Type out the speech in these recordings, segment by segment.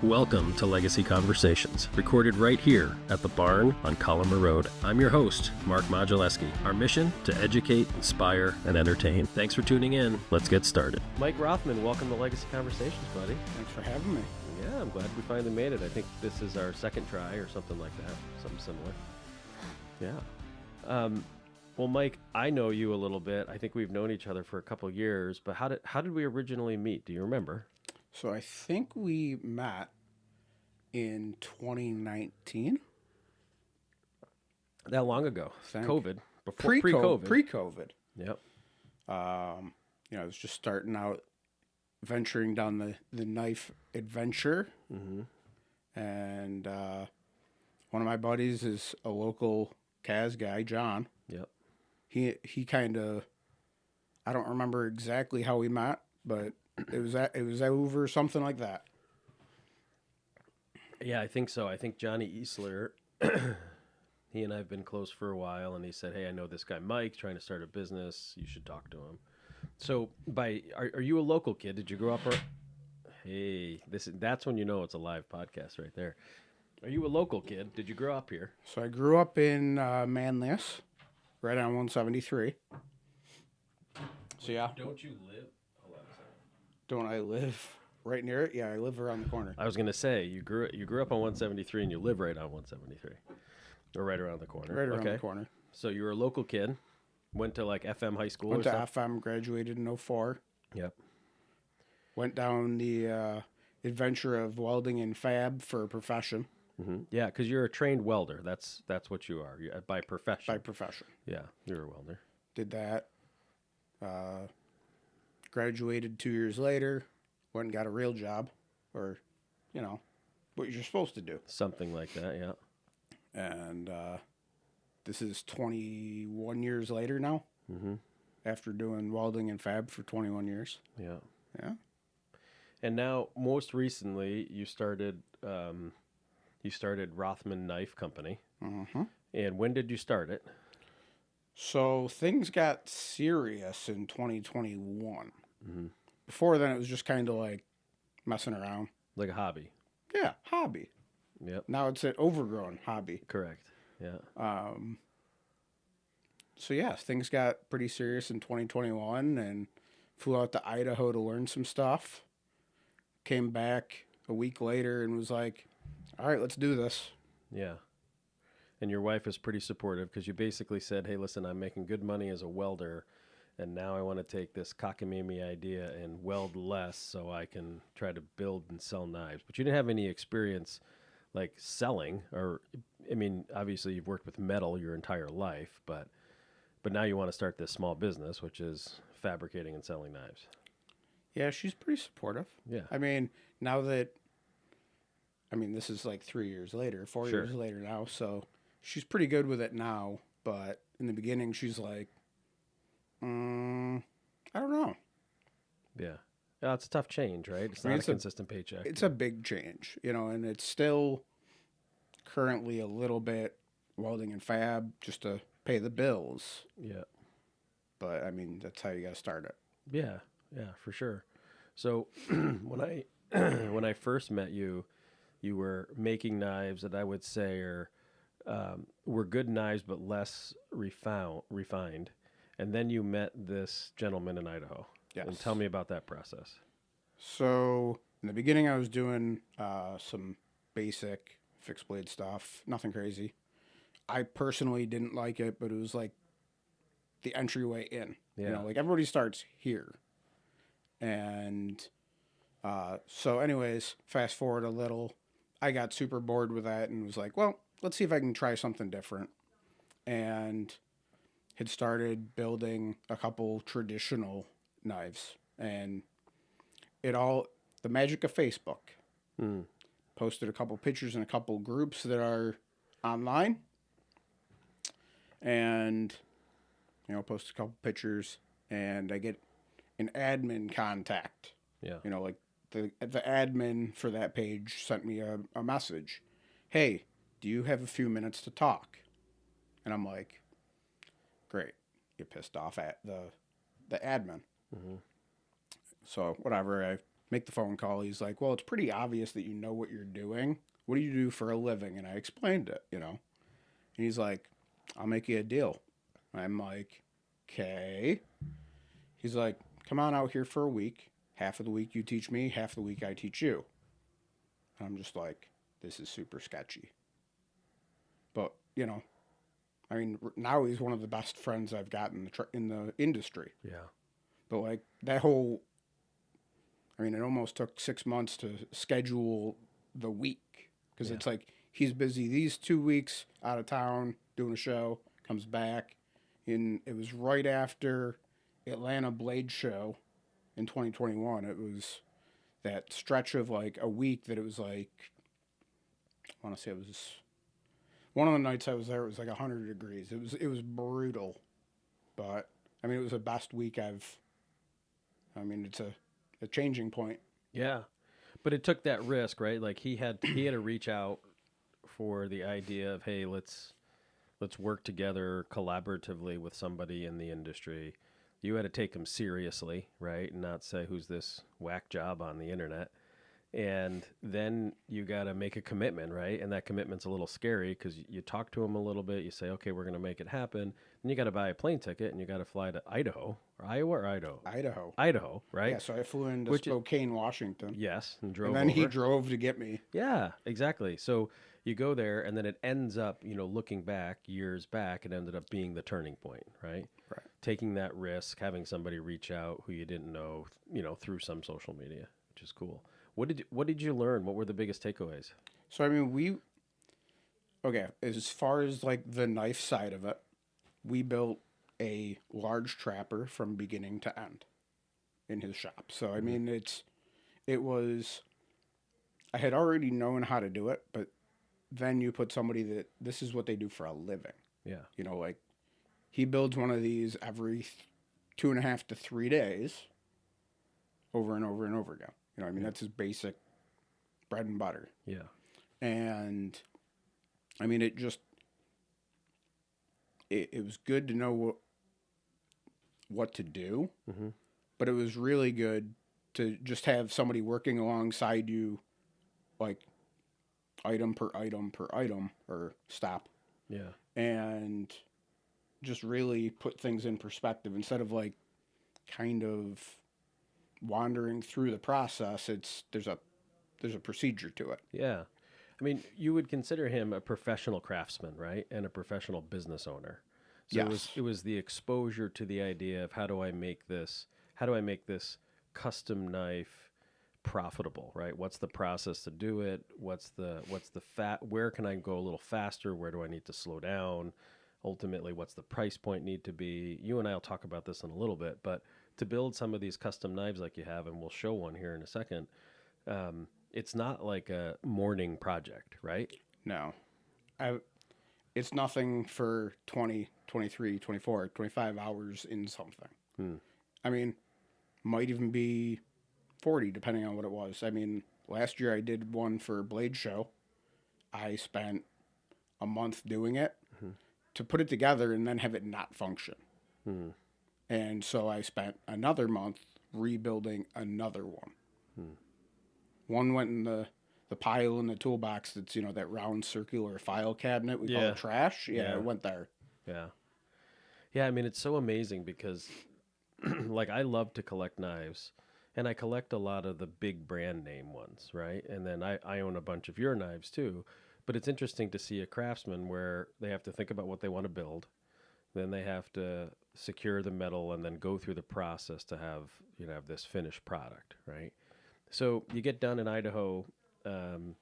Welcome to Legacy Conversations, recorded right here at the barn on Collimer Road. I'm your host, Mark Modulewski. Our mission, to educate, inspire, and entertain. Thanks for tuning in. Let's get started. Mike Rothman, welcome to Legacy Conversations, buddy. Thanks for having me. Yeah, I'm glad we finally made it. I think this is our second try or something like that, something similar. Yeah. Well, Mike, I know you a little bit. I think we've known each other for a couple of years, but how did we originally meet? Do you remember? So I think we met in 2019. That long ago. COVID. Pre-COVID. Pre-COVID. Yep. I was just starting out venturing down the knife adventure. Mm-hmm. And one of my buddies is a local Kaz guy, John. Yep. He kind of, I don't remember exactly how we met, but it was over something like that. Yeah, I think so. I think Johnny Easler, he and I have been close for a while, and he said, "Hey, I know this guy Mike trying to start a business. You should talk to him." So, are you a local kid? Did you grow up? Hey, that's when you know it's a live podcast right there. Are you a local kid? Did you grow up here? So I grew up in Manlius, right on 173. So yeah. Don't you live? Hold on a second. Don't I live right near it? Yeah, I live around the corner. I was gonna say you grew up on 173 and you live right on 173, or right around the corner. Right around the corner. So you were a local kid. Went to like FM high school. Went to FM, graduated in 04. Yep. Went down the adventure of welding and fab for a profession. Mm-hmm. Yeah, because you're a trained welder. That's what you are by profession. By profession. Yeah, you're a welder. Did that. Graduated 2 years later. Went and got a real job, or, what you're supposed to do. Something like that, yeah. And this is 21 years later now. Mm-hmm. After doing welding and fab for 21 years. Yeah. Yeah. And now, most recently, you started Rothman Knife Company. Mm-hmm. And when did you start it? So things got serious in 2021. Mm-hmm. Before then, it was just kind of like messing around. Like a hobby. Yeah, hobby. Yep. Now it's an overgrown hobby. Correct. Yeah. So yeah, things got pretty serious in 2021 and flew out to Idaho to learn some stuff. Came back a week later and was like, all right, let's do this. Yeah. And your wife is pretty supportive because you basically said, hey, listen, I'm making good money as a welder, and now I want to take this cockamamie idea and weld less so I can try to build and sell knives. But you didn't have any experience like selling, or, I mean, obviously you've worked with metal your entire life, but now you want to start this small business, which is fabricating and selling knives. Yeah, she's pretty supportive. Yeah. I mean, this is like 3 years later, 4 years later now, so she's pretty good with it now, but in the beginning she's like, I don't know. Yeah. Yeah, it's a tough change, right? It's not a consistent paycheck. It's a big change, and it's still currently a little bit welding and fab just to pay the bills. Yeah. But, that's how you got to start it. Yeah, for sure. So when I first met you, you were making knives that I would say were good knives but less refined. And then you met this gentleman in Idaho. Yes. And tell me about that process. So in the beginning, I was doing some basic fixed blade stuff, nothing crazy. I personally didn't like it, but it was like the entryway in. Yeah. Like everybody starts here. And so anyways, fast forward a little, I got super bored with that and was like, well, let's see if I can try something different. And had started building a couple traditional knives. And the magic of Facebook. Posted a couple pictures in a couple groups that are online. And, posted a couple pictures. And I get an admin contact. Yeah. Like the admin for that page sent me a message. Hey, do you have a few minutes to talk? And I'm like, great. Get pissed off at the admin. Mm-hmm. So whatever, I make the phone call. He's like, well, it's pretty obvious that you know what you're doing. What do you do for a living? And I explained it, you know. And he's like, I'll make you a deal. I'm like, okay. He's like, come on out here for a week. Half of the week you teach me, half of the week I teach you. And I'm just like, this is super sketchy. But, you know, I mean, now he's one of the best friends I've got in the industry. Yeah. But, like, that whole, I mean, it almost took 6 months to schedule the week. Because it's like, he's busy these 2 weeks out of town doing a show, comes back. And it was right after Atlanta Blade Show in 2021. It was that stretch of like a week that it was like, I want to say it was one of the nights I was there. It was like 100 degrees. It was brutal, but I mean it was the best week I've. I mean it's a changing point. Yeah. But it took that risk, right? Like he had to reach out for the idea of, hey, let's work together collaboratively with somebody in the industry. You had to take them seriously, right? And not say, who's this whack job on the internet? And then you got to make a commitment, right? And that commitment's a little scary because you talk to them a little bit. You say, okay, we're going to make it happen. Then you got to buy a plane ticket and you got to fly to Idaho or Iowa or Idaho? Idaho. Idaho, right? Yeah, so I flew into Spokane, Washington. Yes, and drove And then he over. drove to get me. Yeah, exactly. So you go there, and then it ends up, looking back, years back, it ended up being the turning point, right? Right. Taking that risk, having somebody reach out who you didn't know, through some social media, which is cool. What did you learn? What were the biggest takeaways? So I mean okay, as far as like the knife side of it, we built a large trapper from beginning to end in his shop. So I mean I had already known how to do it, but then you put somebody that this is what they do for a living. Yeah. Like he builds one of these every 2.5 to 3 days over and over and over again. I mean, that's his basic bread and butter. Yeah. And I mean, it was good to know what to do, but it was really good to just have somebody working alongside you, like item per item per item, or stop. Yeah. And just really put things in perspective instead of like kind of wandering through the process. There's a procedure to it. Yeah. I mean, you would consider him a professional craftsman, right? And a professional business owner. So Yes. it was the exposure to the idea of how do I make this custom knife profitable, right? What's the process to do it? What's the where can I go a little faster? Where do I need to slow down? Ultimately, what's the price point need to be? You and I will talk about this in a little bit, but to build some of these custom knives like you have, and we'll show one here in a second, it's not like a morning project, right? No. It's nothing for 20, 23, 24, 25 hours in something. I mean, might even be 40, depending on what it was. I mean, last year I did one for Blade Show. I spent a month doing it to put it together and then have it not function. And so I spent another month rebuilding another one. One went in the pile in the toolbox that's, that round circular file cabinet we call it trash. Yeah, it went there. Yeah. Yeah, I mean, it's so amazing because, like, I love to collect knives, and I collect a lot of the big brand name ones, right? And then I own a bunch of your knives, too. But it's interesting to see a craftsman where they have to think about what they want to build. Then they have to secure the metal and then go through the process to have, have this finished product, right? So you get done in Idaho,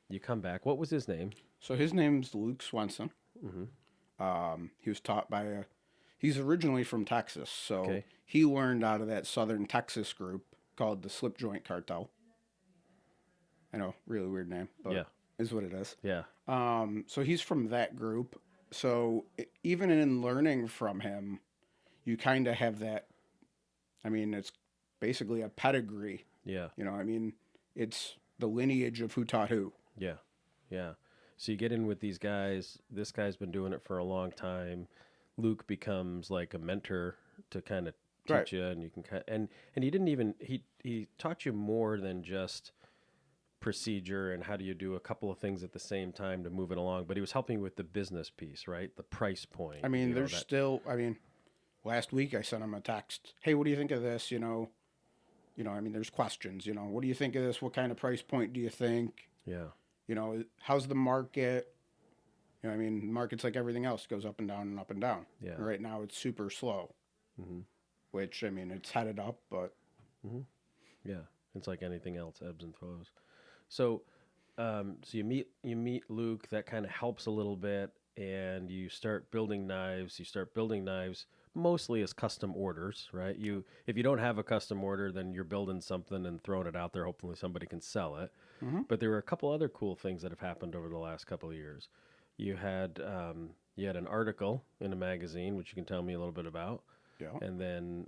you come back. What was his name? So his name's Luke Swenson. He was taught by he's originally from Texas, so he learned out of that Southern Texas group called the Slip Joint Cartel. I know, really weird name, but is what it is. Yeah. So he's from that group. So even in learning from him, you kind of have that. I mean, it's basically a pedigree. Yeah. I mean, it's the lineage of who taught who. Yeah. Yeah. So you get in with these guys. This guy's been doing it for a long time. Luke becomes like a mentor to kind of Right. teach you, and you can and he didn't even he taught you more than just procedure and how do you do a couple of things at the same time to move it along, but he was helping with the business piece, right? The price point, I mean, there's still. I mean, last week I sent him a text. Hey, what do you think of this? I mean, there's questions. What do you think of this? What kind of price point do you think? yeah, How's the market? I mean, the market's like everything else, goes up and down and up and down. yeah, And right now it's super slow, hmm which I mean, it's headed up, but hmm yeah. It's like anything else, ebbs and flows. So, so you meet Luke. That kind of helps a little bit, and you start building knives. You start building knives mostly as custom orders, right? If you don't have a custom order, then you're building something and throwing it out there. Hopefully, somebody can sell it. mm-hmm. But there were a couple other cool things that have happened over the last couple of years. You had you had an article in a magazine, which you can tell me a little bit about, Yeah. and then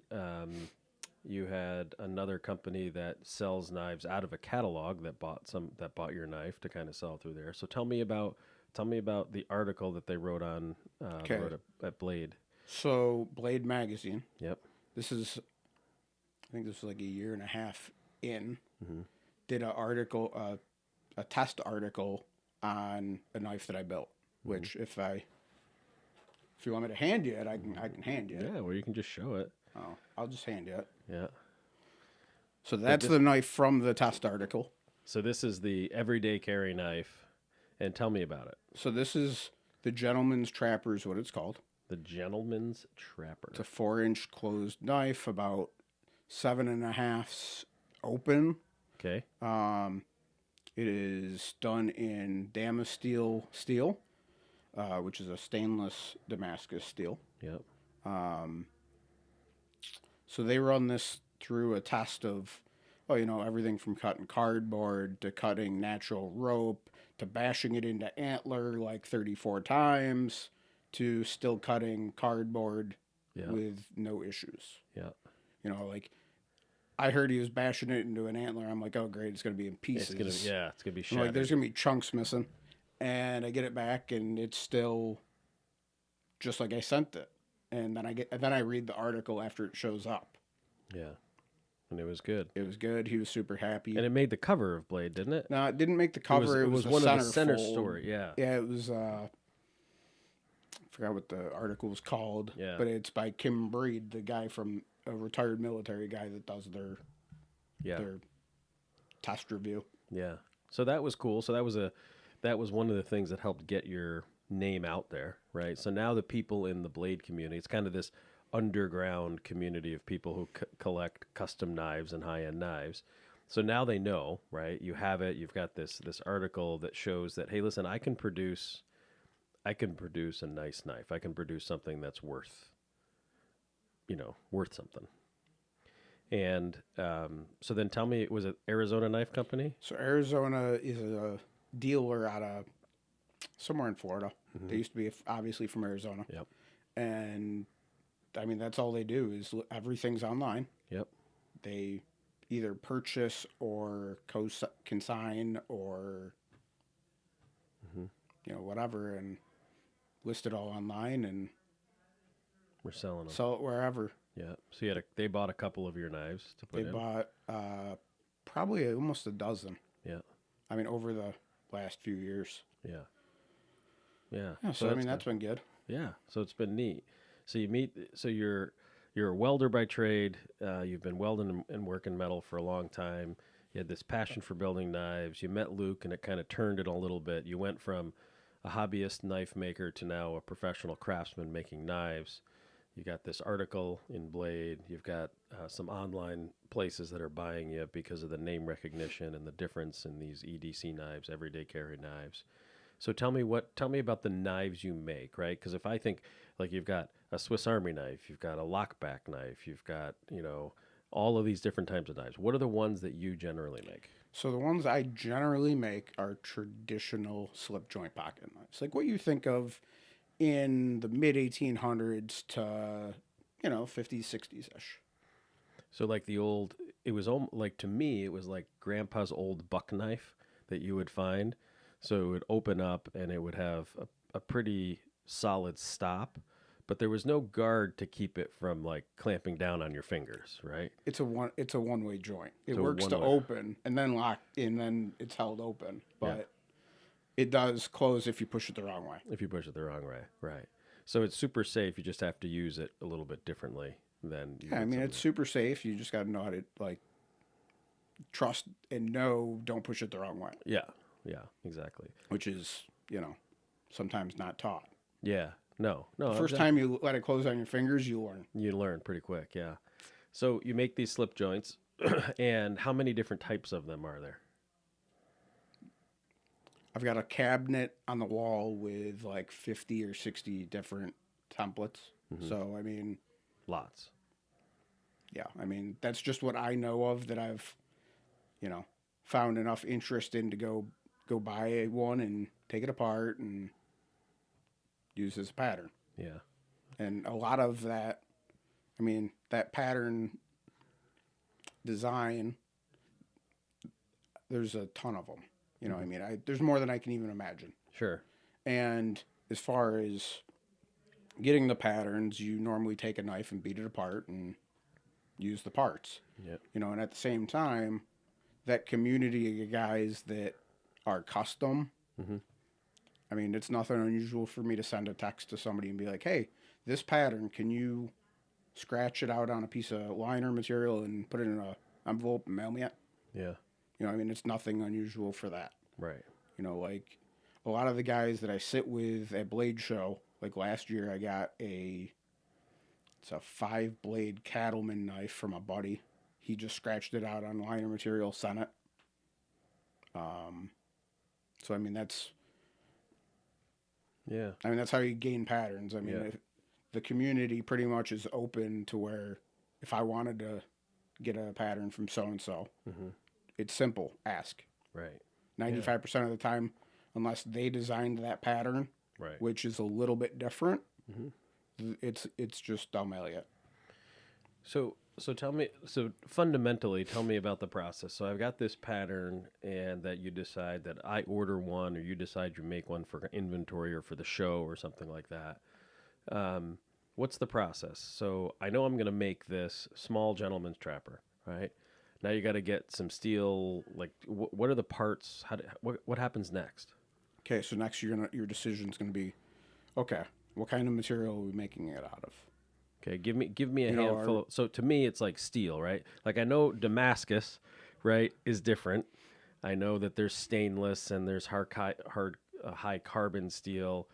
you had another company that sells knives out of a catalog that bought your knife to kind of sell through there. So tell me about the article that they wrote on Okay. at Blade. So Blade Magazine. Yep. This is, I think this was like a year and a half in. Mm-hmm. Did an article, a test article on a knife that I built. Mm-hmm. Which if you want me to hand you it, I can hand you it. Yeah, well, you can just show it. Oh, I'll just hand you it. Yeah. So that's the knife from the test article. So this is the everyday carry knife, and tell me about it. So this is the Gentleman's Trapper is what it's called. The Gentleman's Trapper. It's a 4-inch closed knife, about 7.5 open. Okay. It is done in Damasteel steel, which is a stainless Damascus steel. Yep. So they run this through a test of, everything from cutting cardboard to cutting natural rope to bashing it into antler like 34 times to still cutting cardboard Yeah. with no issues. Yeah. Like I heard he was bashing it into an antler. I'm like, oh great, it's gonna be in pieces. It's gonna be I'm shattered. like, there's gonna be chunks missing, and I get it back, and it's still just like I sent it. And then I read the article after it shows up. Yeah. And it was good. It was good. He was super happy. And it made the cover of Blade, didn't it? No, it didn't make the cover. It was the one of the center centerfold. story. Yeah. Yeah, it was. I forgot what the article was called. Yeah. But it's by Kim Breed, the guy from a retired military guy that does their test review. Yeah. So that was cool. So that was one of the things that helped get your name out there, right? So now the people in the Blade community, it's kind of this underground community of people who collect custom knives and high-end knives. So now they know, right? You have it. You've got this article that shows that, hey, listen, I can produce a nice knife. I can produce something that's worth something. And so then tell me, was it Arizona Knife Company? So Arizona is a dealer out of somewhere in Florida. Mm-hmm. They used to be obviously from Arizona. Yep. And I mean, that's all they do is everything's online. Yep. They either purchase or consign or, whatever, and list it all online and We're selling them. sell it wherever. Yeah. So they bought a couple of your knives to put They in. bought probably almost a dozen. Yeah. I mean, over the last few years. Yeah. Yeah. Yeah, so I mean, that's been good. Yeah. So it's been neat. So you're a welder by trade. You've been welding and working metal for a long time. You had this passion for building knives. You met Luke, and it kind of turned it a little bit. You went from a hobbyist knife maker to now a professional craftsman making knives. You got this article in Blade. You've got some online places that are buying you because of the name recognition and the difference in these EDC knives, everyday carry knives. So tell me about the knives you make, right? Because if I think, like, you've got a Swiss Army knife, you've got a lockback knife, you've got, all of these different types of knives. What are the ones that you generally make? So the ones I generally make are traditional slip joint pocket knives, like what you think of in the mid 1800s to 50s, 60s ish. So like it was like, to me, it was like grandpa's old buck knife that you would find. So it would open up and it would have a pretty solid stop, but there was no guard to keep it from like clamping down on your fingers, right? It's a one-way joint. It So works one to way. open and then lock, and then it's held open. Yeah. But it does close if you push it the wrong way. If you push it the wrong way, right? So it's super safe. You just have to use it a little bit differently than you Yeah, I would mean, it's something. super safe. You just got to know how to like trust and know. Don't push it the wrong way, Yeah, yeah, exactly. which is sometimes not taught. Yeah, no, no. The first time you let it close on your fingers, you learn. you learn pretty quick. Yeah. So you make these slip joints, and how many different types of them are there? I've got a cabinet on the wall with like 50 or 60 different templates. So, I mean, Lots. yeah, I mean, that's just what I know of that I've, found enough interest in to go buy one and take it apart and use as a pattern. Yeah. And a lot of that, I mean, that pattern design, there's a ton of them. I mean, there's more than I can even imagine. Sure. And as far as getting the patterns, you normally take a knife and beat it apart and use the parts. Yep. And at the same time, that community of guys that are custom, I mean, it's nothing unusual for me to send a text to somebody and be like, hey, this pattern, can you scratch it out on a piece of liner material and put it in an envelope and mail me it? Yeah. I mean, it's nothing unusual for that. Right. Like a lot of the guys that I sit with at Blade Show, like last year, I got it's a 5-blade cattleman knife from a buddy. He just scratched it out on liner material, sent it. So I mean that's Yeah. how you gain patterns. I mean, Yeah. if the community pretty much is open to where if I wanted to get a pattern from so and so, it's simple. Ask. Right. 95% of the time, unless they designed that pattern, Right. which is a little bit different, it's just they'll mail you. So tell me, so fundamentally, tell me about the process. So I've got this pattern, and that you decide that I order one, or you decide you make one for inventory or for the show or something like that. What's the process? So I know I'm going to make this small gentleman's trapper, right? Now you got to get some steel. Like, what are the parts? What happens next? Okay, so next your decision's gonna be, okay, what kind of material are we making it out of? Okay, give me a You know, handful. So to me, it's like steel, right? Like I know Damascus, right, is different. I know that there's stainless and there's high carbon steel.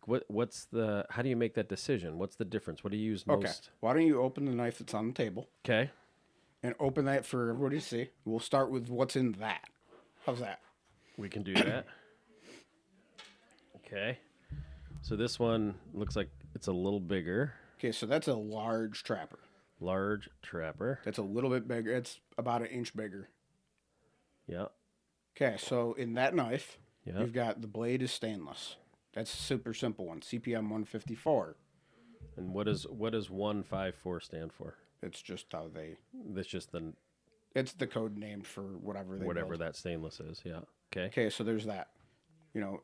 What's the? How do you make that decision? What's the difference? What do you use Okay, most? why don't you open the knife that's on the table Okay, and open that for everybody to see? We'll start with what's in that. How's that? we can do that. Okay, so this one looks like it's a little bigger. Okay, so that's a large trapper. Large trapper. That's a little bit bigger. It's about an inch bigger. Yeah. Okay, so in that knife, Yeah. you've got the blade is stainless. That's a super simple one, CPM 154. And what does 154 stand for? It's just how That's just it's the code name for whatever they whatever build. that stainless is. Yeah. Okay. Okay, so there's that.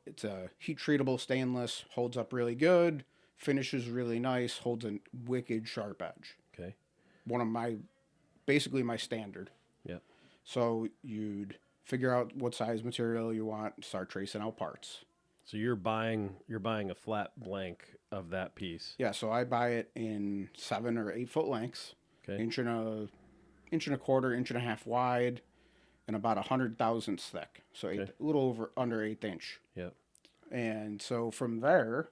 It's a heat treatable stainless, holds up really good, finishes really nice, holds a wicked sharp edge. Okay. One of basically my standard. Yep. So you'd figure out what size material you want, start tracing out parts. So you're buying a flat blank of that piece. Yeah, so I buy it in 7 or 8 foot lengths, Okay. inch and a quarter, inch and a half wide, and about 100 thousandths thick. So Okay. a little over under 1/8 inch. Yep. And so from there,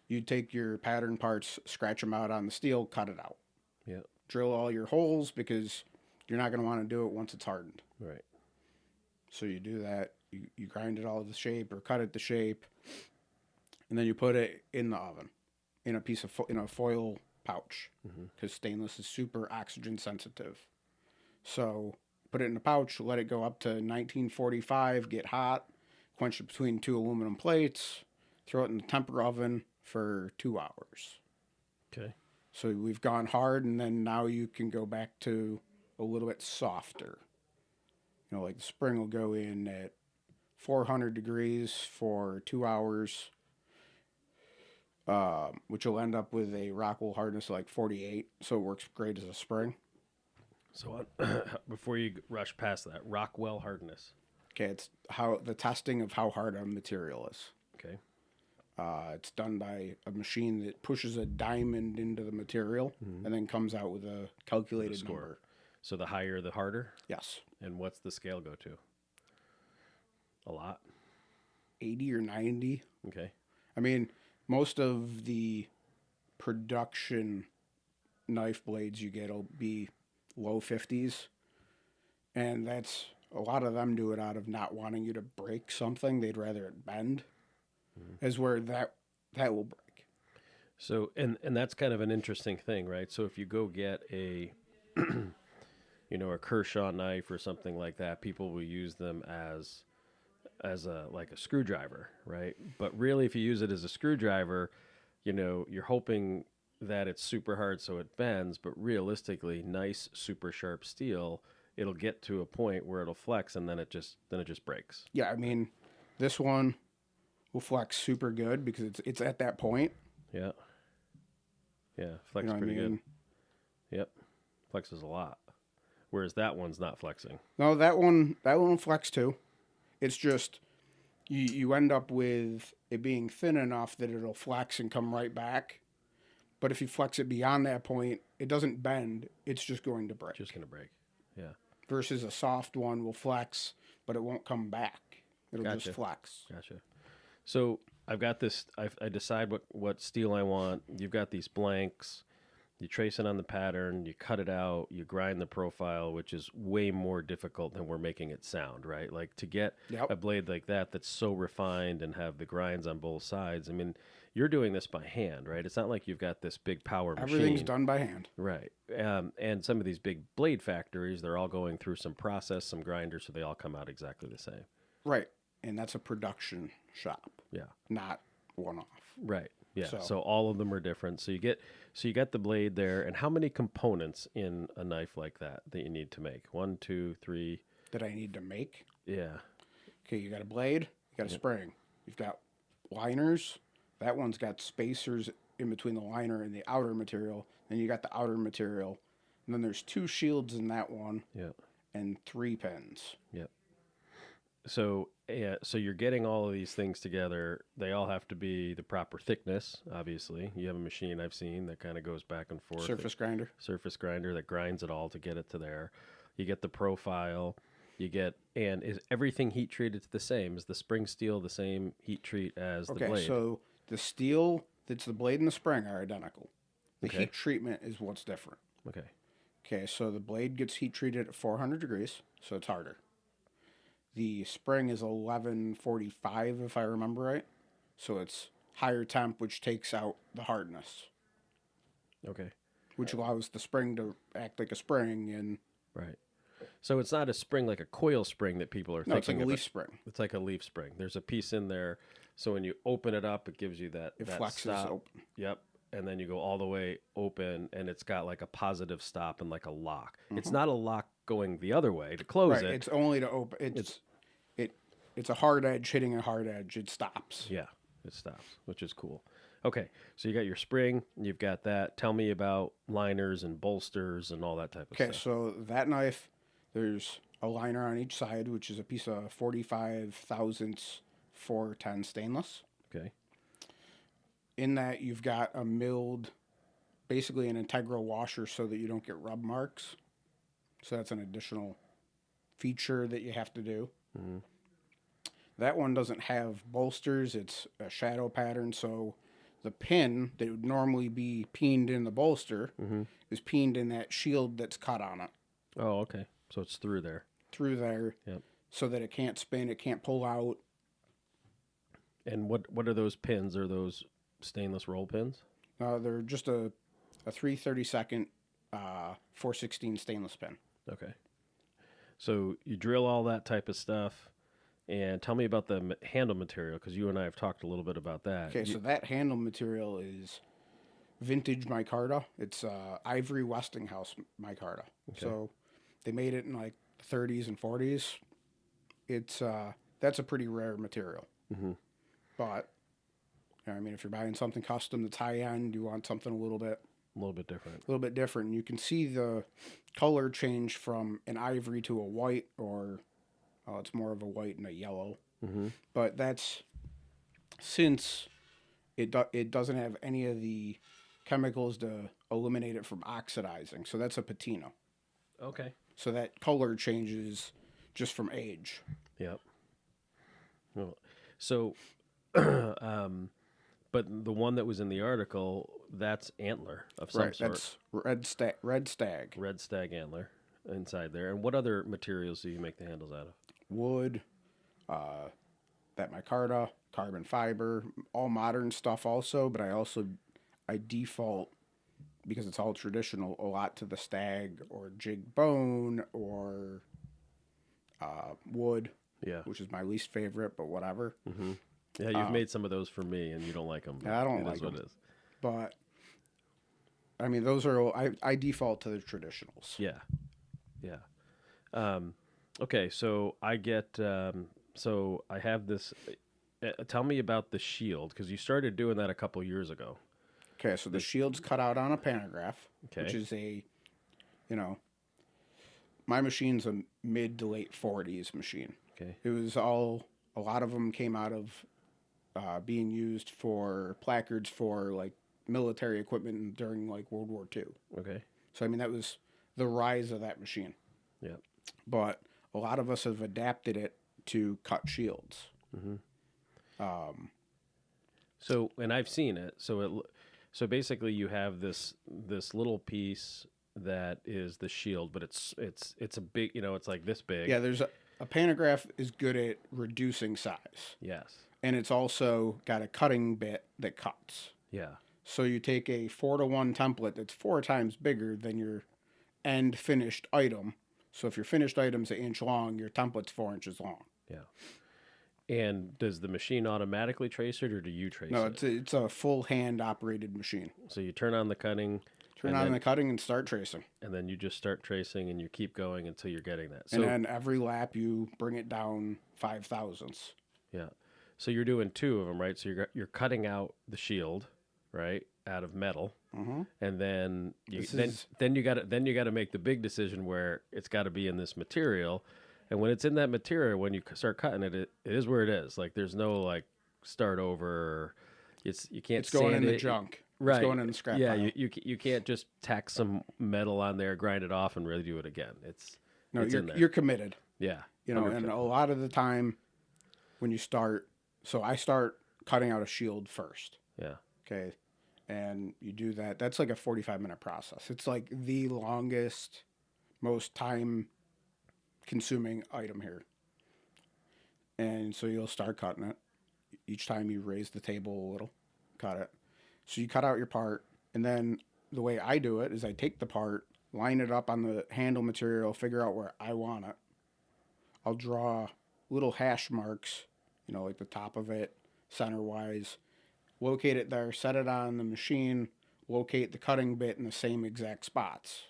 you take your pattern parts, scratch them out on the steel, cut it out. Yep. Drill all your holes because you're not going to want to do it once it's hardened. Right. So you do that. You grind it all to shape or cut it to shape, and then you put it in the oven in a foil pouch because stainless is super oxygen sensitive. So put it in a pouch, let it go up to 1945, get hot, quench it between 2 aluminum plates, throw it in the temper oven for 2 hours. Okay. So we've gone hard, and then now you can go back to a little bit softer. Like the spring will go in at 400 degrees for 2 hours. which will end up with a Rockwell hardness like 48, so it works great as a spring. So before you rush past that, Rockwell hardness. Okay, it's how the testing of how hard a material is. Okay. It's done by a machine that pushes a diamond into the material and then comes out with a calculated score. number. So the higher, the harder? Yes. And what's the scale go to? A lot? 80 or 90. Okay. I mean, most of the production knife blades you get will be low 50s. And that's a lot of them do it out of not wanting you to break something. They'd rather it bend, is where that will break. So, and that's kind of an interesting thing, right? So if you go get a, a Kershaw knife or something like that, people will use them as a like a screwdriver, right? But really, if you use it as a screwdriver, you're hoping that it's super hard so it bends, but realistically, nice super sharp steel, it'll get to a point where it'll flex and then it just breaks. Yeah, I mean, this one will flex super good because it's at that point. Yeah. Yeah, flexes pretty good. Yep. Flexes a lot. Whereas that one's not flexing. No, that one will flex too. It's just you end up with it being thin enough that it'll flex and come right back. But if you flex it beyond that point, it doesn't bend. It's just going to break. Just going to break. Yeah. Versus a soft one will flex, but it won't come back. It'll just flex. Gotcha. So I've got this. I decide what steel I want. You've got these blanks. You trace it on the pattern. You cut it out. You grind the profile, which is way more difficult than we're making it sound, right? Like to get a blade like that that's so refined and have the grinds on both sides. I mean, you're doing this by hand, right? It's not like you've got this big power machine. Everything's done by hand. Right. And some of these big blade factories, they're all going through some process, some grinders, so they all come out exactly the same. Right. And that's a production shop. Yeah. Not one-off. Right. Yeah. So all of them are different. So you got the blade there. And how many components in a knife like that you need to make? 1, 2, 3. That I need to make? Yeah. Okay, you got a blade, you got a spring. You've got liners. That one's got spacers in between the liner and the outer material. Then you got the outer material. And then there's 2 shields in that one. Yeah. And 3 pins. Yep. So you're getting all of these things together. They all have to be the proper thickness, obviously. You have a machine I've seen that kind of goes back and forth. Surface grinder that grinds it all to get it to there. You get the profile. And is everything heat treated the same? Is the spring steel the same heat treat as the blade? Okay, so the steel that's the blade and the spring are identical. The heat treatment is what's different. Okay. Okay, so the blade gets heat treated at 400 degrees, so it's harder. The spring is 1145, if I remember right. So it's higher temp, which takes out the hardness. Okay. Which allows the spring to act like a spring. And right. So it's not a spring like a coil spring that people are thinking. No, it's like a leaf spring. It's like a leaf spring. There's a piece in there, so when you open it up, it gives you that flexes stop. open. Yep. And then you go all the way open, and it's got like a positive stop and like a lock. It's not a lock going the other way to close it. It's only to open. It's a hard edge hitting a hard edge. It stops. Yeah, it stops, which is cool. Okay, so you got your spring. You've got that. Tell me about liners and bolsters and all that type of stuff. Okay, so that knife, there's a liner on each side, which is a piece of 45 thousandths 410 stainless. Okay. In that, you've got a milled, basically an integral washer so that you don't get rub marks. So that's an additional feature that you have to do. Mm-hmm. That one doesn't have bolsters. It's a shadow pattern. So the pin that would normally be peened in the bolster is peened in that shield that's cut on it. Oh, okay. So it's through there. Through there. Yep. So that it can't spin, it can't pull out. And what are those pins? Are those stainless roll pins? They're just a 3/32 416 stainless pin. Okay. So you drill all that type of stuff, and tell me about the handle material, because you and I have talked a little bit about that. Okay, so that handle material is vintage micarta. It's ivory Westinghouse micarta. Okay. So they made it in like the 30s and 40s. It's that's a pretty rare material. Mm-hmm. But I mean, if you're buying something custom that's high end, you want something A little bit different. a little bit different. You can see the color change from an ivory to a white, or it's more of a white and a yellow. Mm-hmm. But that's since it doesn't have any of the chemicals to eliminate it from oxidizing. So that's a patina. Okay. So that color changes just from age. Yep. Well, so, but the one that was in the article, that's antler of some Right. sort. That's red stag. Red stag antler inside there. And what other materials do you make the handles out of? Wood, that micarta, carbon fiber, all modern stuff also, but I default, because it's all traditional, a lot to the stag or jig bone or wood, Yeah. which is my least favorite, but whatever. Mm-hmm. Yeah, you've made some of those for me, and you don't like them. I don't like what them. it is. But I mean, those are I default to the traditionals. Yeah. Yeah. Okay, so I get so I have this. Tell me about the shield, because you started doing that a couple years ago. Okay, so the shield's cut out on a pantograph, Okay. which is my machine's a mid to late 40s machine. Okay. It was a lot of them came out of being used for placards for like military equipment during like World War II. Okay. So I mean, that was the rise of that machine. Yeah. But a lot of us have adapted it to cut shields. Mm-hmm. So, and I've seen it. So basically, you have this little piece that is the shield, but it's a big, it's like this big. Yeah, there's a pantograph is good at reducing size. Yes. And it's also got a cutting bit that cuts. Yeah. So you take a 4-to-1 template that's 4 times bigger than your end finished item. So if your finished item's an inch long, your template's 4 inches long. Yeah. And does the machine automatically trace it, or do you trace No, it? it's a full hand operated machine. So you turn on the cutting. Turn on the cutting and start tracing. And then you just start tracing, and you keep going until you're getting that. And then every lap you bring it down 5 thousandths. Yeah. So you're doing 2 of them, right? So you're cutting out the shield, right, out of metal, and then you got to make the big decision where it's got to be in this material, and when it's in that material, when you start cutting it, it is where it is. Like there's no like start over. Or you can't. It's going in sand the it. junk. Right. It's going in the scrap Yeah. pile. You can't just tack some metal on there, grind it off, and really do it again. It's in there. You're committed. Yeah. And 100%. a lot of the time when you start, so I start cutting out a shield first. Yeah. Okay. And you do that. That's like a 45-minute process. It's like the longest, most time consuming item here. And so you'll start cutting it. Each time you raise the table a little, cut it. So you cut out your part. And then the way I do it is I take the part, line it up on the handle material, figure out where I want it. I'll draw little hash marks, like the top of it, center-wise. Locate it there, set it on the machine, locate the cutting bit in the same exact spots.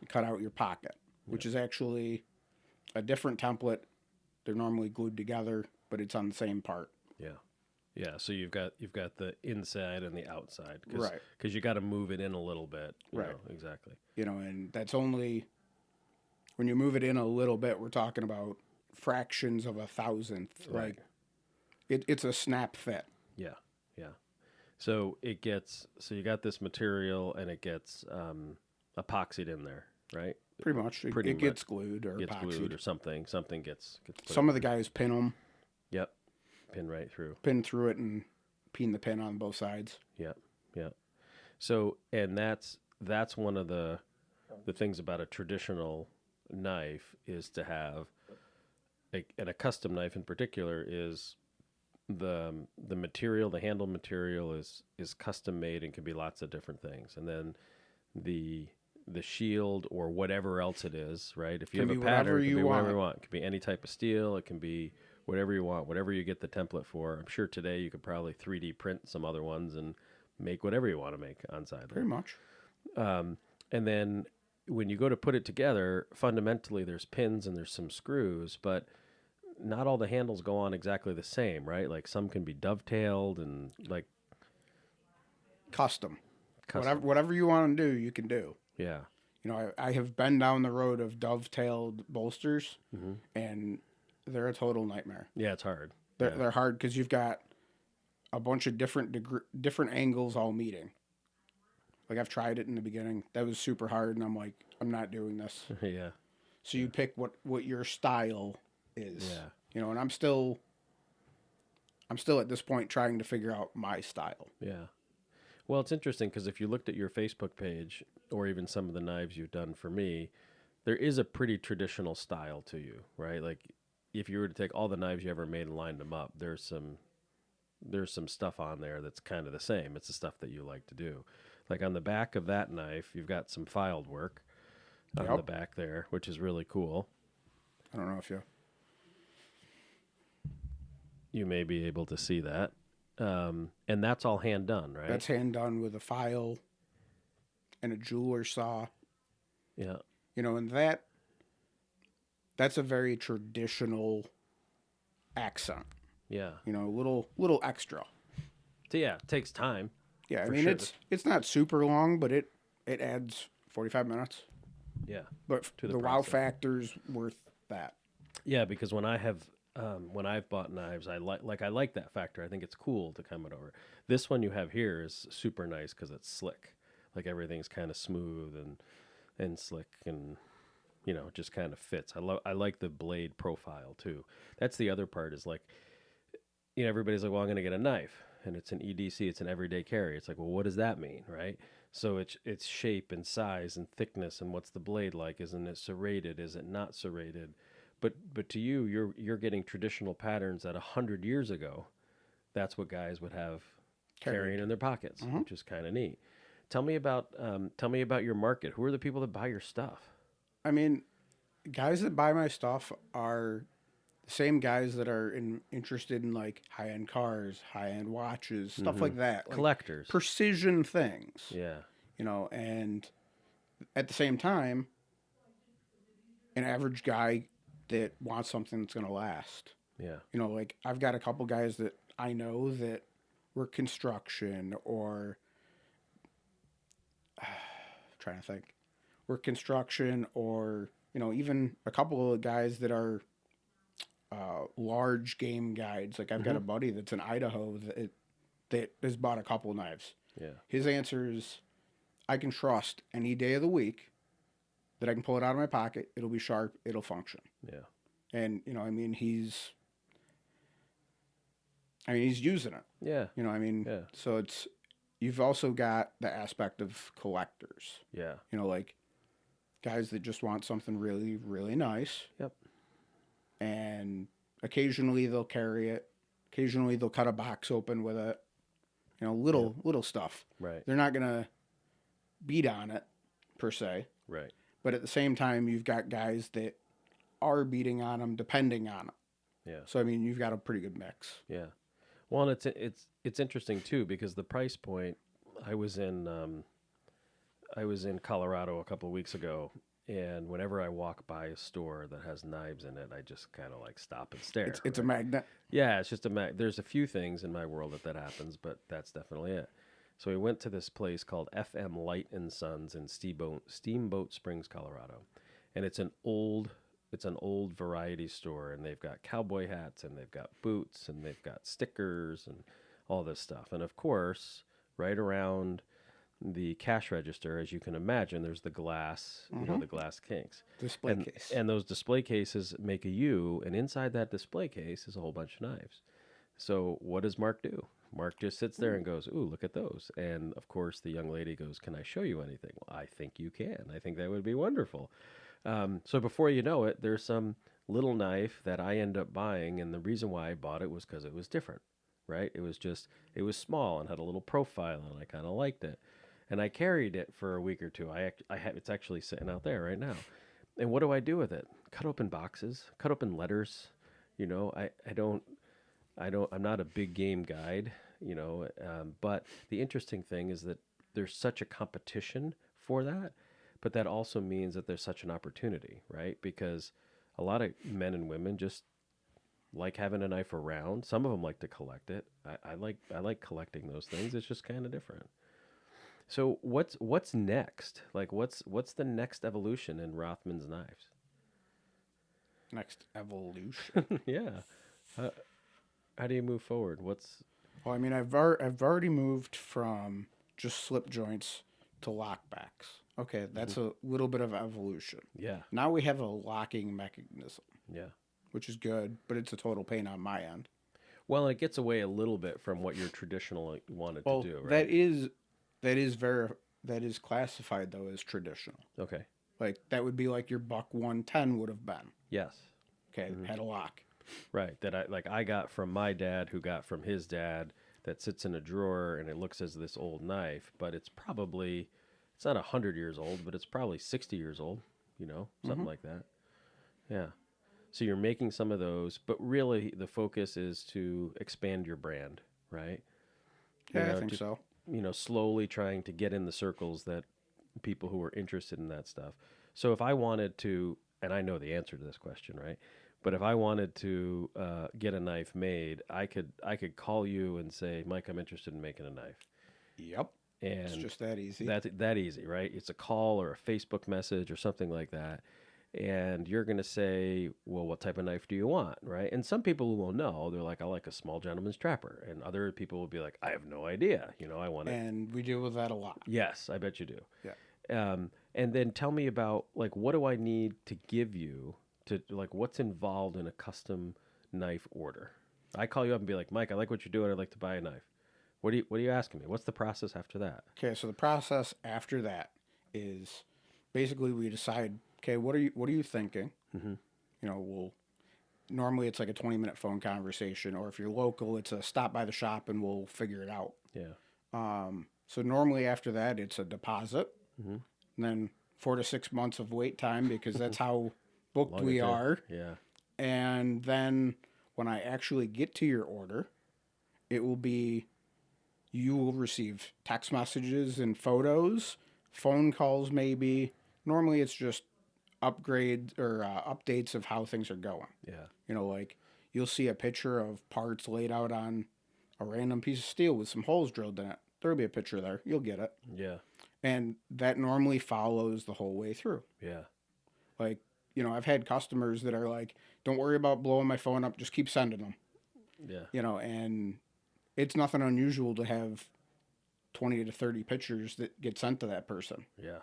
Cut out your pocket, which is actually a different template. They're normally glued together, but it's on the same part. Yeah. Yeah, so you've got the inside and the outside, Right. Because you got to move it in a little bit. Right. Exactly. And that's only, when you move it in a little bit, we're talking about fractions of a thousandth. Right. Like, it's a snap fit. Yeah, yeah. So you got this material, and it gets epoxied in there, right? Pretty much. It gets glued or gets epoxied. glued or something. Something gets put Some of the guys pin them. Yep. Pin right through. Pin through it and pin the pin on both sides. Yep. Yep. So, and that's one of the things about a traditional knife is to have, and a custom knife in particular is the material, the handle material is custom made and can be lots of different things. And then the shield or whatever else it is, right? If you have a pattern, it can be whatever you want. It can be any type of steel. It can be whatever you want, whatever you get the template for. I'm sure today you could probably 3D print some other ones and make whatever you want to make on side. Pretty much. And then when you go to put it together, fundamentally there's pins and there's some screws, but not all the handles go on exactly the same, right? Like some can be dovetailed and like Custom. custom. Whatever you want to do, you can do. Yeah. You know, I have been down the road of dovetailed bolsters, Hmm. and they're a total nightmare. Yeah, it's hard. They're hard because you've got a bunch of different angles all meeting. Like I've tried it in the beginning. That was super hard, and I'm like, I'm not doing this. Yeah. So you pick what your style is. Yeah. You know, and I'm still at this point trying to figure out my style. Yeah. Well, it's interesting because if you looked at your Facebook page or even some of the knives you've done for me, there is a pretty traditional style to you, right? Like if you were to take all the knives you ever made and lined them up, there's some stuff on there that's kind of the same. It's the stuff that you like to do. Like on the back of that knife, you've got some filed work on the back there, which is really cool. I don't know if You may be able to see that. And that's all hand done, right? that's hand done with a file and a jeweler saw. Yeah. You know, and that's a very traditional accent. Yeah. You know, little extra. So yeah, it takes time. Yeah, I For mean sure. it's not super long, but it adds 45 minutes. Yeah. But To the the wow process. factor's worth that. Yeah, because when I've bought knives, I like that factor. I think it's cool to come it over. This one you have here is super nice because it's slick. Like everything's kind of smooth and slick and just kind of fits. I like the blade profile too. That's the other part is like everybody's like, well, I'm going to get a knife and it's an EDC, it's an everyday carry. It's like, well, what does that mean, right? So it's shape and size and thickness and what's the blade like? Isn't it serrated? Is it not serrated? But to you, you're getting traditional patterns that 100 years ago, that's what guys would have carrying in their pockets, which is kind of neat. Tell me about your market. Who are the people that buy your stuff? I mean, guys that buy my stuff are the same guys that are interested in like high-end cars, high-end watches, stuff like that. Like Collectors. precision things. Yeah. You know, and at the same time, an average guy that wants something that's going to last. Yeah. You know, like I've got a couple guys that I know that work construction or trying to think, work construction or, you know, even a couple of guys that are large game guides. Like I've got a buddy that's in Idaho that has bought a couple of knives. Yeah. His answer is, I can trust any day of the week that I can pull it out of my pocket. It'll be sharp. It'll function. Yeah. And, you know, I mean, he's using it. Yeah. You know, I mean, Yeah. so you've also got the aspect of collectors. Yeah. You know, like guys that just want something really, really nice. Yep. And occasionally they'll carry it. Occasionally they'll cut a box open with it. You know, little stuff. Right. They're not going to beat on it per se. Right. But at the same time, you've got guys that are beating on them, depending on it. Yeah. So I mean, you've got a pretty good mix. Yeah. Well, and it's interesting too because the price point. I was in Colorado a couple of weeks ago, and whenever I walk by a store that has knives in it, I just kind of like stop and stare. It's a magnet. Yeah, it's just there's a few things in my world that happens, but that's definitely it. So we went to this place called FM Light and Sons in Steamboat Springs, Colorado, and it's an old variety store, and they've got cowboy hats, and they've got boots, and they've got stickers, and all this stuff. And of course, right around the cash register, as you can imagine, there's the glass, the glass kinks. Display case. And those display cases make a U, and inside that display case is a whole bunch of knives. So what does Mark do? Mark just sits there and goes, ooh, look at those. And of course, the young lady goes, can I show you anything? Well, I think you can. I think that would be wonderful. So before you know it, there's some little knife that I end up buying. And the reason why I bought it was because it was different, right? It was small and had a little profile, and I kind of liked it. And I carried it for a week or two. It's actually sitting out there right now. And what do I do with it? Cut open boxes, cut open letters. You know, I'm not a big game guide, but the interesting thing is that there's such a competition for that, but that also means that there's such an opportunity, right? Because a lot of men and women just like having a knife around. Some of them like to collect it. I like collecting those things. It's just kind of different. So what's next? Like what's the next evolution in Rothman's knives? Next evolution. Yeah. How, how do you move forward? What's Well, I mean, I've already moved from just slip joints to lockbacks. Okay, that's a little bit of evolution. yeah. Now we have a locking mechanism, Yeah. which is good, but it's a total pain on my end. Well, it gets away a little bit from what you're traditionally wanted to Well, do, right? that is classified though as traditional. Okay. Like that would be like your buck 110 would have been. Yes. Okay, had a lock. Right. That I got from my dad who got from his dad that sits in a drawer and it looks as this old knife, but it's not 100 years old, but it's probably 60 years old, something like that. Yeah. So you're making some of those, but really the focus is to expand your brand, right? Yeah, I think so. Slowly trying to get in the circles that people who are interested in that stuff. So if I wanted to, and I know the answer to this question, right? But if I wanted to get a knife made, I could call you and say, Mike, I'm interested in making a knife. Yep. It's And just that easy. that's that easy, right? It's a call or a Facebook message or something like that. And you're going to say, well, what type of knife do you want, right? And some people will know. They're like, I like a small gentleman's trapper. And other people will be like, I have no idea. I want it. And we deal with that a lot. Yes, I bet you do. Yeah. And then tell me about, like, what do I need to give you to, like, what's involved in a custom knife order? I call you up and be like, Mike, I like what you're doing. I'd like to buy a knife. What are you asking me? What's the process after that? Okay, so the process after that is basically we decide, okay, what are you thinking? Mm-hmm. We'll normally it's like a 20-minute phone conversation, or if you're local, it's a stop by the shop and we'll figure it out. Yeah. So normally after that, it's a deposit, Mm-hmm. and then 4 to 6 months of wait time because that's how booked Long we it takes. are. Yeah. And then when I actually get to your order, it will be you will receive text messages and photos, phone calls maybe. Normally it's just upgrades or updates of how things are going. Yeah. Like you'll see a picture of parts laid out on a random piece of steel with some holes drilled in it. There'll be a picture there. You'll get it. Yeah. And that normally follows the whole way through. Yeah. Like, I've had customers that are like, don't worry about blowing my phone up. Just keep sending them. Yeah. And it's nothing unusual to have 20 to 30 pictures that get sent to that person. Yeah.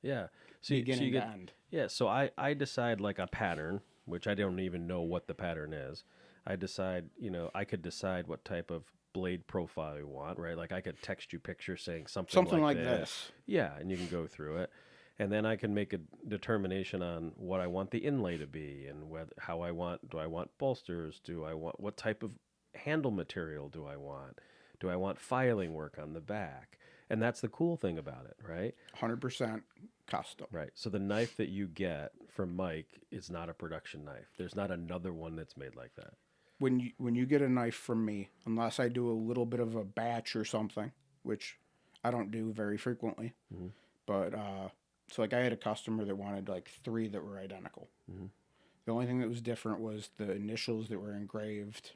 Yeah. So Beginning you to get, end. yeah. So I decide like a pattern, which I don't even know what the pattern is. I decide, I could decide what type of blade profile you want, right? Like I could text you pictures saying something like this. Yeah, and you can go through it. And then I can make a determination on what I want the inlay to be and do I want bolsters? What type of handle material do I want? Do I want filing work on the back? And that's the cool thing about it, right? 100% custom. Right. So the knife that you get from Mike is not a production knife. There's not another one that's made like that. When you get a knife from me, unless I do a little bit of a batch or something, which I don't do very frequently, Mm-hmm. but so like I had a customer that wanted like 3 that were identical. Mm-hmm. The only thing that was different was the initials that were engraved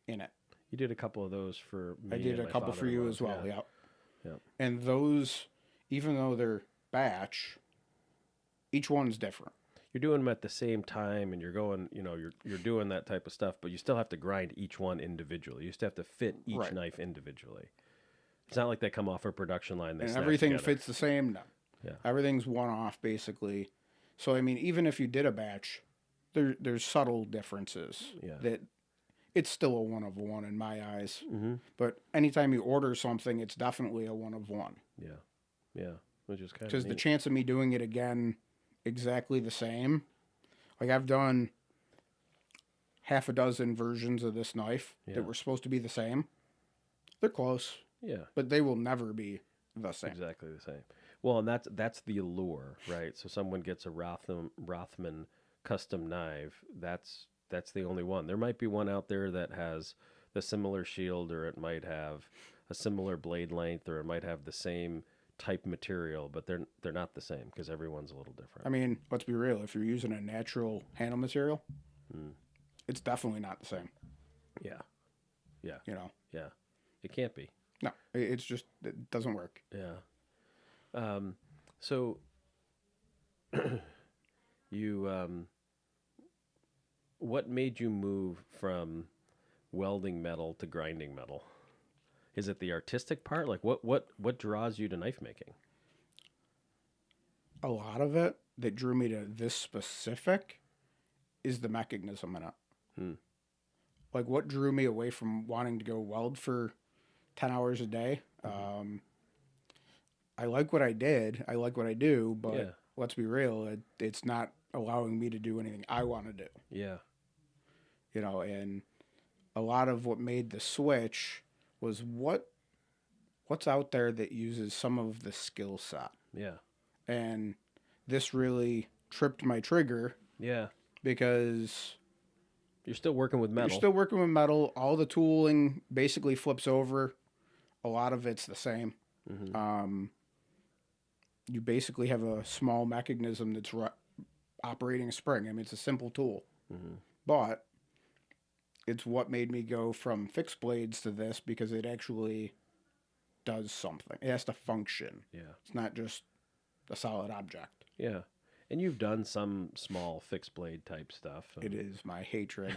in it. You did a couple of those for me. I did and a my couple for you father-in-law. as well. Yeah. Yep. Yep. And those, even though they're batch, each one's different. You're doing them at the same time, and you're going, you're doing that type of stuff, but you still have to grind each one individually. You still have to fit each Right. knife individually. It's not like they come off a production line. They And snap everything together. fits the same. No. Yeah. Everything's one off basically. So I mean, even if you did a batch, there's subtle differences. Yeah. That it's still a one of one in my eyes. Mm-hmm. But anytime you order something, it's definitely a one of one. Yeah. Yeah. Which is kind of Because the neat. chance of me doing it again exactly the same, like I've done half a dozen versions of this knife Yeah. that were supposed to be the same. They're close, Yeah. but they will never be the same. Exactly the same. Well, and that's the allure, right? So someone gets a Rothman custom knife. That's the only one. There might be one out there that has the similar shield, or it might have a similar blade length, or it might have the same type material, but they're not the same because everyone's a little different. I mean, let's be real. If you're using a natural handle material, it's definitely not the same. Yeah. Yeah. You know, Yeah. It can't be. no, it's just it doesn't work. Yeah. So you what made you move from welding metal to grinding metal? Is it the artistic part? Like what draws you to knife making? A lot of it that drew me to this specific is the mechanism in it. Hmm. Like what drew me away from wanting to go weld for 10 hours a day. I like what I did. I like what I do, but Yeah. let's be real, it's not allowing me to do anything I want to do. Yeah. You know, and a lot of what made the switch was what's out there that uses some of the skill set. Yeah. And this really tripped my trigger Yeah. because You're still working with metal. you're still working with metal. All the tooling basically flips over. A lot of it's the same. Mm-hmm. You basically have a small mechanism that's operating a spring. I mean, it's a simple tool, Mm-hmm. but it's what made me go from fixed blades to this because it actually does something. It has to function. Yeah. It's not just a solid object. Yeah. And you've done some small fixed blade type stuff. It is my hatred.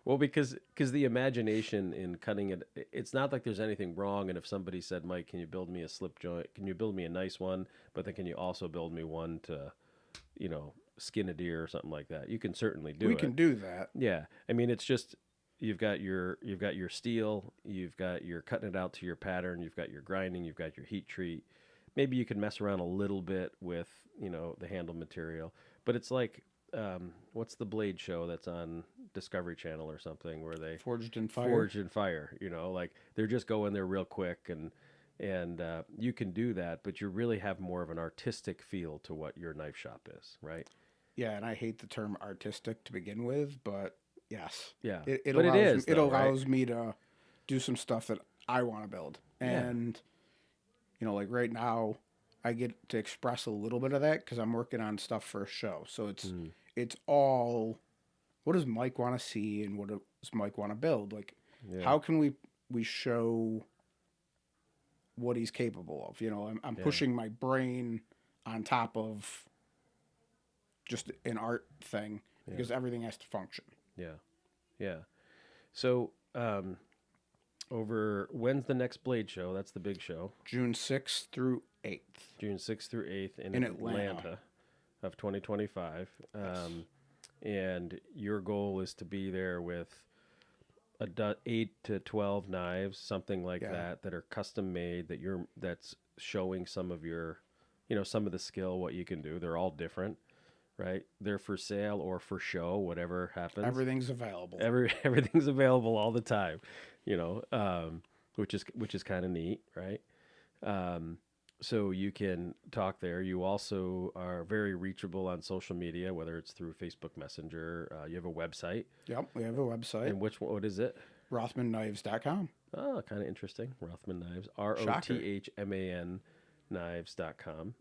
Well, because the imagination in cutting it, it's not like there's anything wrong. And if somebody said, Mike, can you build me a slip joint? Can you build me a nice one? But then can you also build me one to, skin a deer or something like that? You can certainly do it. We can do that. Yeah. I mean, it's just you've got your steel, you're cutting it out to your pattern, you've got your grinding, you've got your heat treat. Maybe you can mess around a little bit with, the handle material, but it's like what's the blade show that's on Discovery Channel or something where they Forged in fire. forge and fire, like they're just going there real quick and you can do that, but you really have more of an artistic feel to what your knife shop is, right? Yeah, and I hate the term artistic to begin with, but yes. Yeah. It But it allows, is, it though, right? allows me to do some stuff that I want to build. Yeah. And, like right now, I get to express a little bit of that because I'm working on stuff for a show. So it's all, what does Mike want to see and what does Mike want to build? Like, Yeah. how can we show what he's capable of? I'm pushing my brain on top of just an art thing because everything has to function. Yeah. Yeah. So, when's the next Blade show? That's the big show. June 6th through 8th. June 6th through 8th in Atlanta. Atlanta of 2025. And your goal is to be there with 8 to 12 knives, something like that are custom made, that's showing some of your, some of the skill, what you can do. They're all different, right? They're for sale or for show, whatever happens. Everything's available. Everything's available all the time, which is kind of neat, right? So you can talk there. You also are very reachable on social media, whether it's through Facebook Messenger. You have a website. Yep, we have a website. And what is it? RothmanKnives.com. Oh, kind of interesting. Rothman Knives. ROTHMAN knives.com,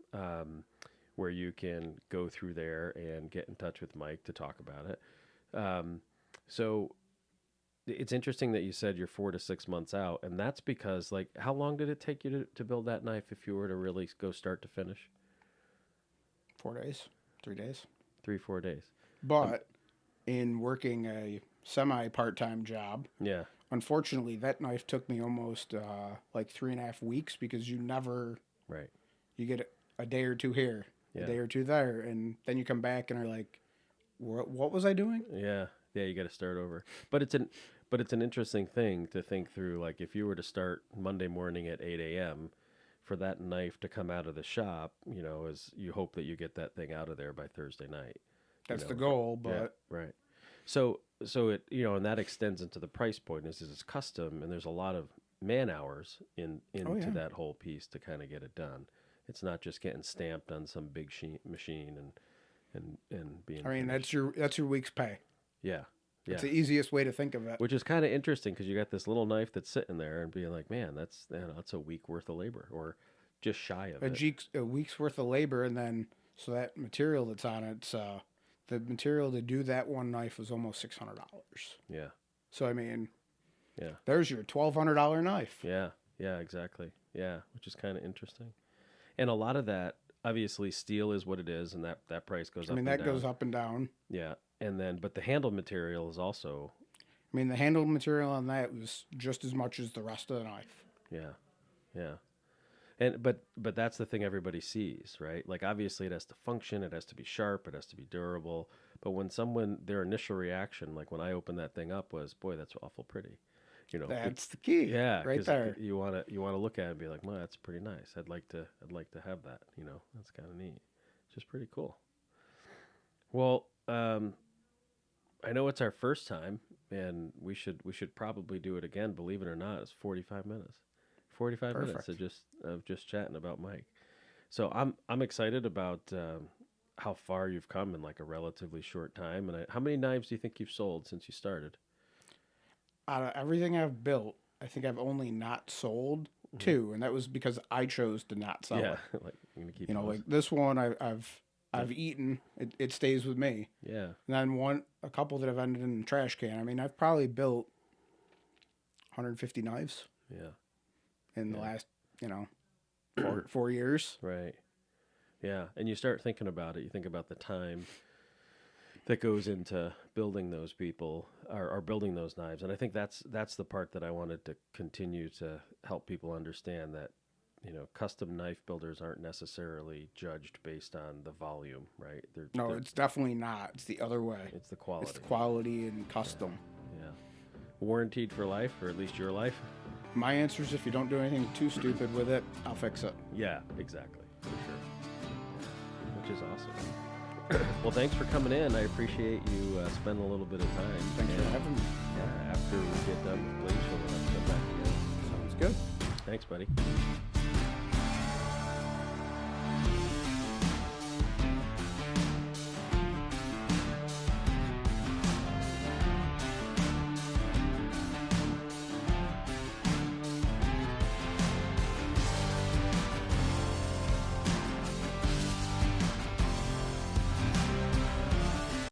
where you can go through there and get in touch with Mike to talk about it. So it's interesting that you said you're 4 to 6 months out, and that's because, like, how long did it take you to build that knife if you were to really go start to finish? 4 days, 3 days. 3-4 days. But in working a semi-part-time job, unfortunately, that knife took me almost like 3.5 weeks because you get a day or two here, a day or two there, and then you come back and are like, what was I doing? Yeah, you got to start over. But it's an interesting thing to think through. Like, if you were to start Monday morning at 8 a.m., for that knife to come out of the shop, is you hope that you get that thing out of there by Thursday night. That's the goal, but... Yeah, right. So it, and that extends into the price point is it's custom, and there's a lot of man hours into that whole piece to kind of get it done. It's not just getting stamped on some big machine and being. I mean, finished. that's your week's pay. Yeah. It's the easiest way to think of it. Which is kind of interesting because you got this little knife that's sitting there and being like, man, that's a week worth of labor or just shy of it. A week's worth of labor, and then so that material that's on it's the material to do that one knife was almost $600. Yeah. So I mean, Yeah. there's your $1,200 knife. Yeah. Yeah, exactly. Yeah, which is kind of interesting. And a lot of that, obviously, steel is what it is, and that price goes I up mean, and that down. goes up and down. Yeah, and then, but the handle material is also, I mean, the handle material on that was just as much as the rest of the knife. yeah, yeah. And but that's the thing everybody sees, right? Like obviously it has to function, it has to be sharp, it has to be durable. But when someone their initial reaction, like when I opened that thing up, was, boy, that's awful pretty. You know, That's the key. yeah, right 'cause there. you wanna look at it and be like, well, that's pretty nice. I'd like to have that. You know, that's kind of neat. It's just pretty cool. Well, I know it's our first time, and we should probably do it again. Believe it or not, it's 45 minutes. 45 minutes Perfect. of just chatting about Mike. So I'm excited about how far you've come in like a relatively short time. And how many knives do you think you've sold since you started? Out of everything I've built, I think I've only not sold two, and that was because I chose to not sell Yeah, it. like I'm gonna keep You know, those. like this one, I've eaten. It stays with me. Yeah, And then a couple that have ended in the trash can. I mean, I've probably built 150 knives yeah, in the Yeah. last, 4 years. right. Yeah, and you start thinking about it. You think about the time that goes into building those people or building those knives, and I think that's the part that I wanted to continue to help people understand that custom knife builders aren't necessarily judged based on the volume, right? No, it's definitely not. It's the other way. it's the quality. It's the quality and custom. Yeah, warranted for life, or at least your life. My answer is if you don't do anything too stupid with it, I'll fix it. Yeah, exactly, for sure. Yeah. Which is awesome. Well, thanks for coming in. I appreciate you spending a little bit of time. Thanks for having me. Yeah, after we get done with Blaze, we'll come back again. Sounds good. Thanks, buddy.